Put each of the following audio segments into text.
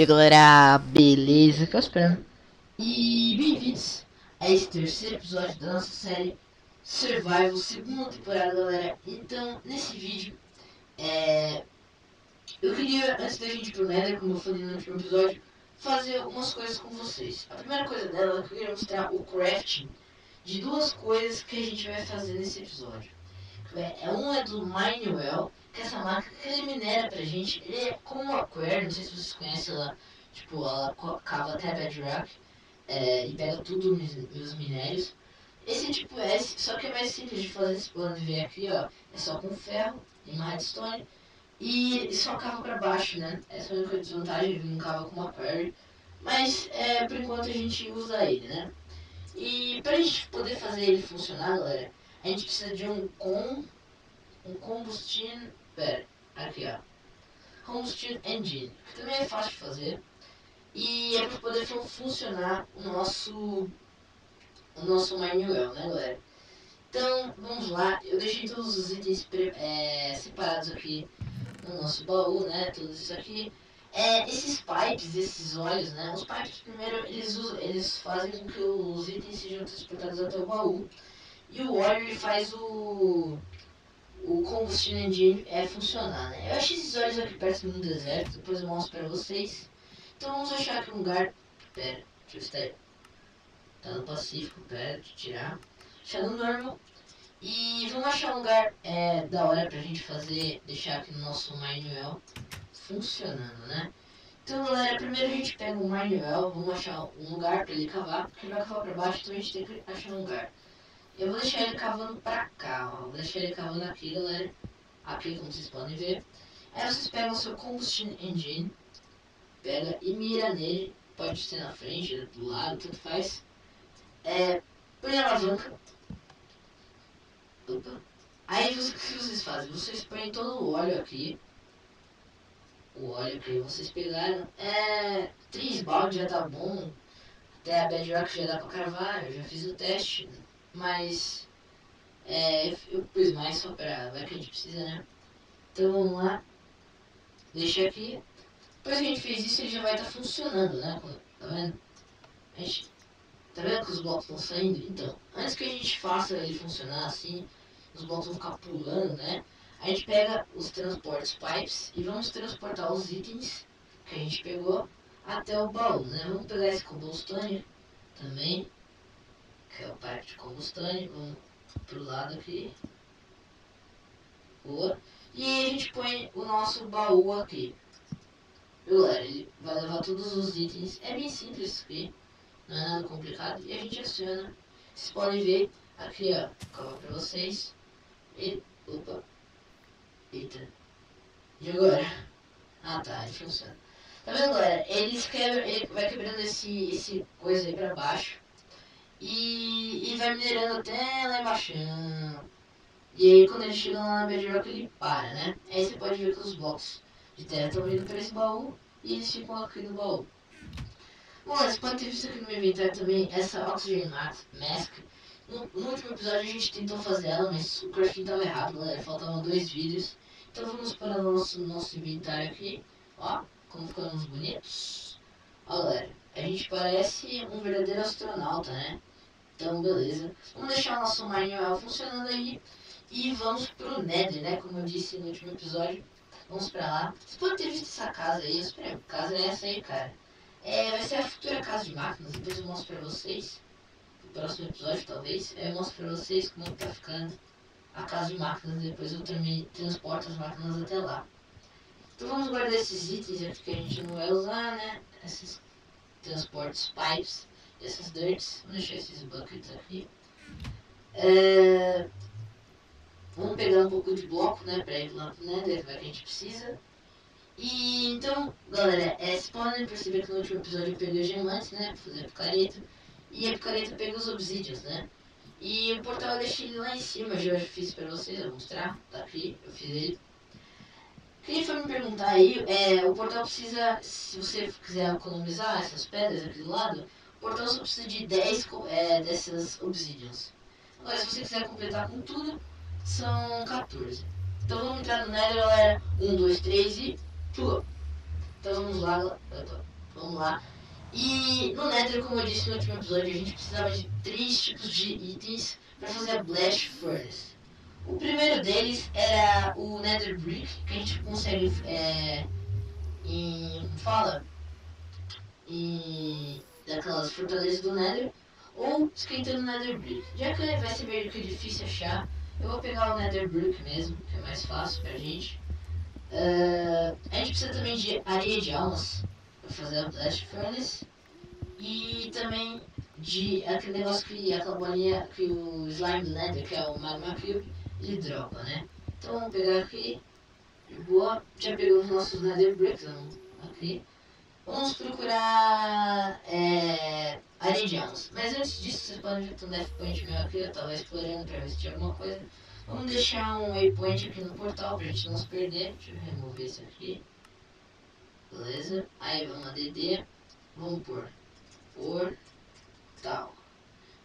aí galera, beleza? Que eu esperando. E bem-vindos a esse terceiro episódio da nossa série Survival, segunda temporada, galera. Então, nesse vídeo, eu queria, antes da gente ir pro Nether, como eu falei no último episódio, fazer algumas coisas com vocês. A primeira coisa dela é que eu queria mostrar o crafting de duas coisas que a gente vai fazer nesse episódio. Um é do Minewell, que é essa máquina que ele minera pra gente. Ele é como uma Aquare, não sei se vocês conhecem ela. Tipo, ela cava até Bedrock e pega tudo os minérios. Esse tipo é, só que é mais simples de fazer esse plano de ver aqui, ó. É só com ferro e uma redstone. E só cava pra baixo, né? Essa é a única desvantagem, ele não cava com uma Quarry. Mas por enquanto a gente usa ele, né? E pra gente poder fazer ele funcionar, galera, a gente precisa de um combustion, aqui ó, combustion engine, que também é fácil de fazer. E é para poder funcionar o nosso Minewell, né, galera? Então, vamos lá. Eu deixei todos os itens separados aqui no nosso baú, né? Tudo isso aqui. Esses pipes, esses óleos, né? Os pipes, primeiro, eles fazem com que os itens sejam transportados até o baú. E o óleo, ele faz o combustion engine funcionar, né? Eu achei esses óleos aqui perto de um deserto, depois eu mostro pra vocês. Então, vamos achar aqui um lugar... Pera, deixa eu estar... Tá no Pacífico, pera, deixa eu tirar. Achar no normal. E vamos achar um lugar da hora pra gente fazer, deixar aqui no nosso Minewell funcionando, né? Então, galera, primeiro a gente pega o Minewell, vamos achar um lugar pra ele cavar, porque ele vai cavar pra baixo, então a gente tem que achar um lugar. Eu vou deixar ele cavando pra cá, ó. Vou deixar ele cavando aqui, galera. Aqui, como vocês podem ver. Aí vocês pegam o seu combustion engine, pega e mira nele. Pode ser na frente, do lado, tanto faz. Põe a alavanca. Opa. Aí o que vocês fazem? Vocês põem todo o óleo aqui. O óleo que vocês pegaram. 3 baldes já tá bom. Até a Bedrock já dá pra cravar. Eu já fiz o teste. Mas eu pus mais só pra... vai que a gente precisa, né? Então vamos lá. Deixa aqui. Depois que a gente fez isso, ele já vai estar funcionando, né? Tá vendo? Tá vendo que os blocos estão saindo? Então, antes que a gente faça ele funcionar assim, os blocos vão ficar pulando, né? A gente pega os transportes pipes e vamos transportar os itens que a gente pegou até o baú, né? Vamos pegar esse combustone também, que é o pipe de combustone. Vamos pro lado aqui. Boa. E a gente põe o nosso baú aqui. Galera, ele vai levar todos os itens. É bem simples isso aqui, não é nada complicado. E a gente aciona. Vocês podem ver aqui, ó. Calma pra vocês. Opa. Eita. E agora? Ah tá, ele funciona. Tá vendo, galera? Ele vai quebrando esse coisa aí pra baixo. E vai minerando até lá embaixo. E aí quando ele chega lá na bedrock ele para, né? Aí você pode ver que os blocos de terra estão vindo para esse baú e eles ficam aqui no baú. Bom, você pode ter visto aqui no meu inventário também essa Oxygen Mask. No último episódio a gente tentou fazer ela, mas o crafting estava errado, galera. Faltavam 2 vídeos. Então vamos para o nosso inventário aqui. Ó, como ficamos bonitos. Ó, galera, a gente parece um verdadeiro astronauta, né? Então, beleza. Vamos deixar o nosso Minewell funcionando aí. E vamos pro Nether, né? Como eu disse no último episódio. Vamos pra lá. Você pode ter visto essa casa aí. A casa é essa aí, cara. Vai ser a futura casa de máquinas. Depois eu mostro pra vocês. No próximo episódio, talvez. Eu mostro pra vocês como tá ficando a casa de máquinas. Depois eu também transporto as máquinas até lá. Então vamos guardar esses itens aqui que a gente não vai usar, né? Esses transportes pipes. Essas dirts. Vou deixar esses buckets aqui. Vamos pegar um pouco de bloco, né? Pra ir lá pro Nether, vai que a gente precisa. E então, galera, vocês podem perceber que no último episódio eu peguei os diamantes, né? Pra fazer a picareta. E a picareta pega os obsidians, né? E o portal eu deixei ele lá em cima, já fiz pra vocês, eu vou mostrar. Tá aqui, eu fiz ele. Quem for me perguntar aí, o portal precisa, se você quiser economizar essas pedras aqui do lado, o portal só precisa de 10 dessas obsidians. Agora, se você quiser completar com tudo, são 14. Então vamos entrar no Nether, galera. 1, 2, 3 e pula. Então vamos lá, Vamos lá. E no Nether, como eu disse no último episódio, a gente precisava de 3 tipos de itens para fazer a Blast Furnace. O primeiro deles era o Nether Brick, que a gente consegue fala em daquelas fortalezas do Nether, ou esquentando o Nether Brick. Já que vai ser meio que difícil achar, eu vou pegar o Nether Brick mesmo, que é mais fácil pra gente. A gente precisa também de areia de almas para fazer a Blast Furnace. E também de aquele negócio que aquela bolinha que o slime do Nether, que é o Magma Cube, ele dropa, né? Então vamos pegar aqui, de boa. Já pegou os nossos Nether Bricks aqui. Vamos procurar areia de almas. Mas antes disso, vocês podem ver que um Death Point meu aqui, eu tava explorando pra ver se tinha alguma coisa. Vamos deixar um waypoint aqui no portal pra gente não se perder. Deixa eu remover isso aqui. Beleza? Aí vamos ADD. Vamos por portal.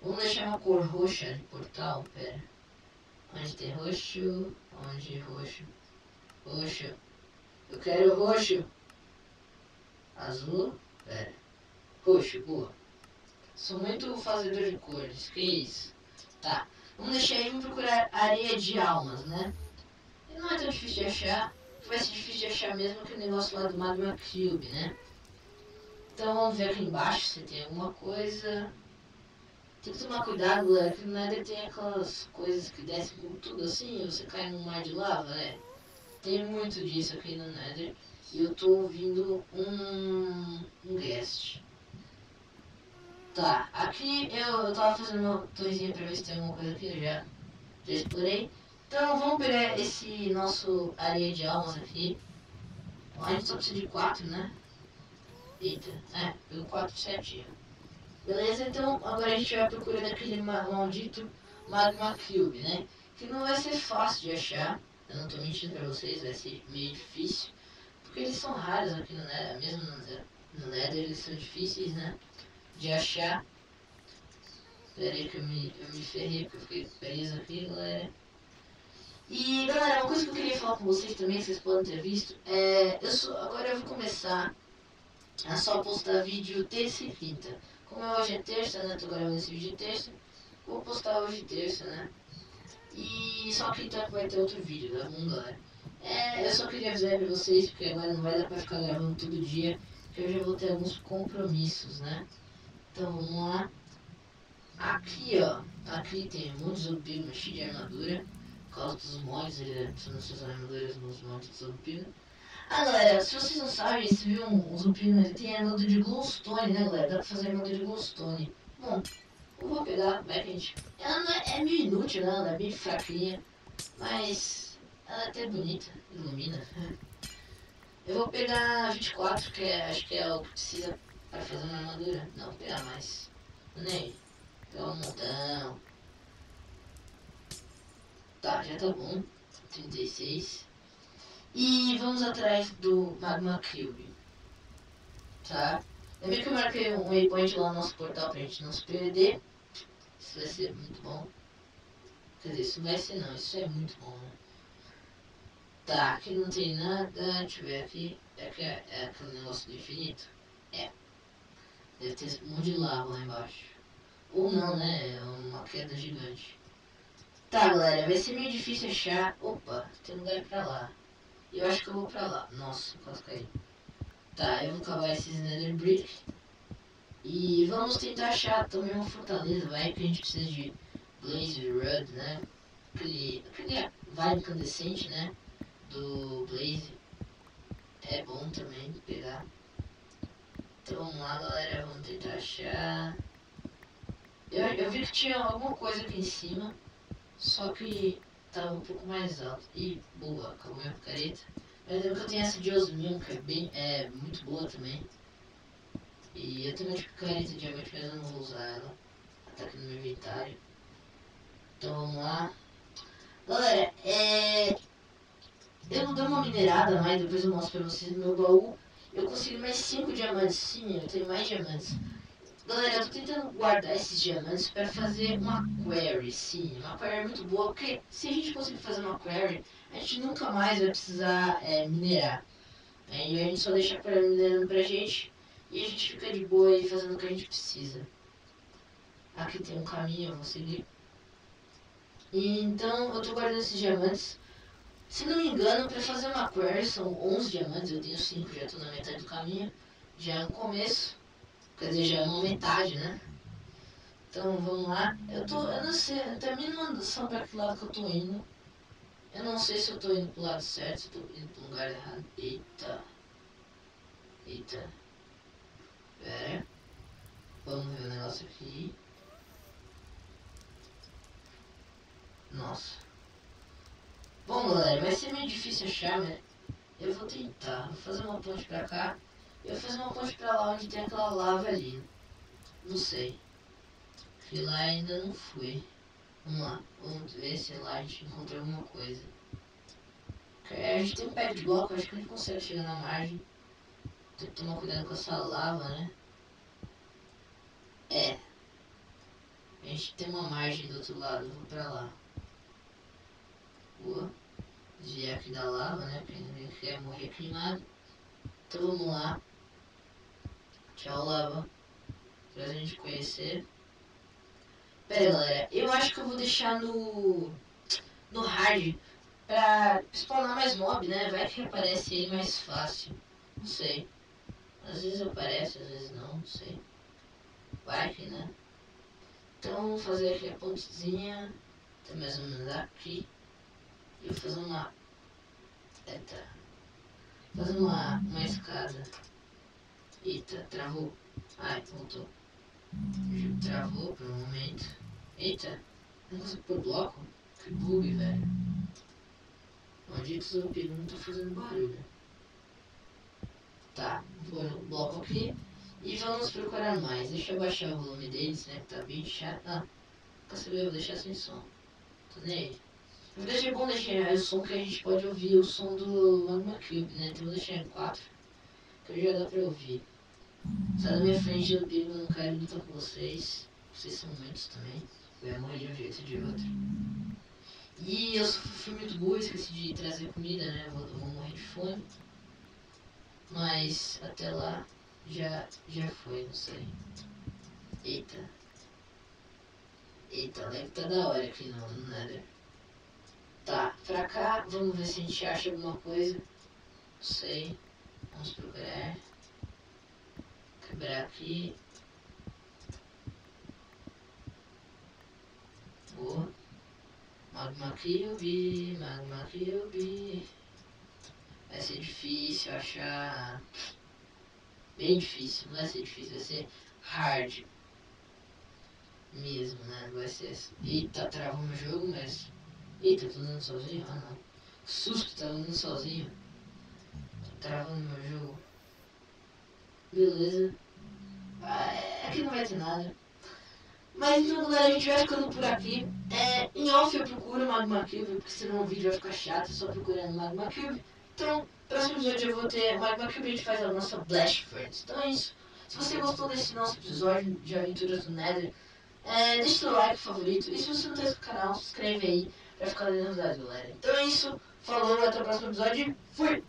Vamos deixar uma cor roxa de portal. Pera. Onde tem roxo? Onde roxo? Roxo. Eu quero roxo. Azul. Pera. Roxo, boa. Sou muito fazedor de cores. Que isso? Tá. Vamos deixar aí e vamos procurar areia de almas, né? E não é tão difícil de achar. Vai ser difícil de achar mesmo que o negócio lá do Magma Cube, né? Então vamos ver aqui embaixo se tem alguma coisa. Tem que tomar cuidado, galera, que no Nether tem aquelas coisas que descem com tudo assim, você cai num mar de lava, né? Tem muito disso aqui no Nether. E eu tô ouvindo um guest. Tá, aqui eu tava fazendo uma torrezinha pra ver se tem alguma coisa aqui, eu já explorei. Então vamos pegar esse nosso areia de almas aqui. A gente só precisa de 4, né? Eita, pegou 4 certinho. Beleza, então agora a gente vai procurar aquele maldito Magma Cube, né? Que não vai ser fácil de achar. Eu não tô mentindo pra vocês, vai ser meio difícil. Porque eles são raros aqui no Nether, mesmo no Nether eles são difíceis, né? De achar. Pera aí que eu me ferrei porque eu fiquei preso aqui, galera. E galera, uma coisa que eu queria falar com vocês também, que vocês podem ter visto, agora eu vou começar a só postar vídeo terça e quinta. Como hoje é terça, né? Tô gravando esse vídeo de terça. Vou postar hoje terça, né? E só quinta vai ter outro vídeo, tá bom, galera? Eu só queria avisar pra vocês, porque agora não vai dar pra ficar gravando todo dia, que eu já vou ter alguns compromissos, né? Então vamos lá. Aqui, ó. Aqui tem um monte de Zumbi cheio de armadura. Por causa dos mods, ele adiciona suas armaduras nos mods de Zumbi. Ah, galera, se vocês não sabem, se viu um Zumbi, ele tem armadura de glowstone, né, galera? Dá pra fazer armadura de glowstone. Bom, eu vou pegar, vai que a gente... Ela não é meio inútil, né? Ela é bem fraquinha. Mas ela é até bonita, ilumina. Eu vou pegar 24, que acho que é o que precisa para fazer uma armadura. Não, vou pegar mais. Nem. Pegar um montão. Tá, já tá bom. 36. E vamos atrás do Magma Cube. Tá? Lembra que eu marquei um waypoint lá no nosso portal pra gente não se perder. Isso vai ser muito bom. Quer dizer, isso vai ser não, isso é muito bom, né? Tá, aqui não tem nada, deixa eu ver aqui. É aquele negócio do infinito? É. Deve ter um monte de lava lá embaixo. Ou não, né? É uma queda gigante. Tá, galera, vai ser meio difícil achar. Opa, tem um lugar pra lá. Eu acho que eu vou pra lá. Nossa, quase caí. Tá, eu vou cavar esses Nether Brick. E vamos tentar achar também uma fortaleza, vai, que a gente precisa de Blaze Rod, né? Aquele vale incandescente, né? Do Blaze. É bom também pegar. Então vamos lá, galera, vamos tentar achar. Eu vi que tinha alguma coisa aqui em cima, só que tava um pouco mais alto. E boa, acabou minha picareta. Mas lembro que eu tenho essa de osmium, que é muito boa também. E eu tenho uma de picareta de diamante, mas eu não vou usar ela. Ela tá aqui no meu inventário. Então vamos lá. Galera, eu não dou uma minerada, mas depois eu mostro pra vocês no meu baú. Eu consegui mais 5 diamantes, sim, eu tenho mais diamantes. Galera, eu tô tentando guardar esses diamantes para fazer uma query, sim, uma query muito boa, porque se a gente conseguir fazer uma query, a gente nunca mais vai precisar minerar. Aí a gente só deixa a query minerando pra gente, E a gente fica de boa aí fazendo o que a gente precisa. Aqui tem um caminho, eu vou seguir. E então eu tô guardando esses diamantes. Se não me engano, pra fazer uma query são 11 diamantes, eu tenho 5, já tô na metade do caminho. Já é um começo, quer dizer, já é uma metade, né? Então vamos lá. Eu não sei, até a mínima noção pra que lado que eu tô indo. Eu não sei se eu tô indo pro lado certo, se eu tô indo pro lugar errado. Eita. Eita. Pera. Vamos ver o negócio aqui. Nossa. Bom, galera, vai ser meio difícil achar, né? Eu vou tentar. Vou fazer uma ponte pra cá. Eu vou fazer uma ponte pra lá onde tem aquela lava ali. Não sei. Que lá ainda não fui. Vamos lá. Vamos ver se lá a gente encontra alguma coisa. A gente tem um pé de bloco, acho que a gente consegue chegar na margem. Tem que tomar cuidado com essa lava, né? É. A gente tem uma margem do outro lado. Eu vou pra lá. Boa. Desviar aqui da lava, né? Porque ninguém quer morrer queimado. Então vamos lá. Tchau, lava. Pra gente conhecer. Pera aí, galera. Eu acho que eu vou deixar no hard pra spawnar mais mob, né? Vai que aparece ele mais fácil. Não sei. Às vezes aparece, às vezes não sei. Vai que, né? Então vamos fazer aqui a pontezinha. Até mais ou menos aqui. E eu vou fazer uma. Eita. Fazer uma escada. Eita, travou. Ai, voltou. Travou por um momento. Eita, não consigo pôr bloco? Que bug, velho. Malditos vampiros não tá fazendo barulho. Tá, vou pôr o bloco aqui. E vamos procurar mais. Deixa eu baixar o volume deles, né? Que tá bem chato. Ah, quer saber? Eu vou deixar sem som. Tô nem aí. Na verdade é bom deixar o som que a gente pode ouvir o som do Magma Cube, né? Então eu vou deixar em 4. Que já dá pra ouvir. Sai da minha frente, eu perigo, não quero lutar com vocês. Vocês são muitos também. Eu ia morrer de um jeito ou de outro. E eu fui muito burro, esqueci de trazer comida, né? Eu vou morrer de fome. Mas até lá já foi, não sei. Eita. Eita, deve tá da hora aqui no Nether. Tá, pra cá, vamos ver se a gente acha alguma coisa. Não sei. Vamos procurar. Quebrar aqui. Boa. Magma Cube, Magma Cube. Vai ser difícil achar. Bem difícil, não vai ser difícil, vai ser hard mesmo, né? Vai ser assim. Eita, travou meu jogo, mas. Eita, tô andando sozinho? Ah não. Susto, tá andando sozinho. Tô travando meu jogo. Beleza. Aqui não vai ter nada. Mas então, galera, a gente vai ficando por aqui. Em off eu procuro Magma Cube, porque senão o vídeo vai ficar chato só procurando Magma Cube. Então, próximo episódio eu vou ter Magma Cube e a gente faz a nossa Blast Friends. Então é isso. Se você gostou desse nosso episódio de Aventuras do Nether, deixa seu like favorito. E se você não tá inscrito no canal, se inscreve aí pra ficar dando novidades, galera. Então é isso. Falou, até o próximo episódio. Fui!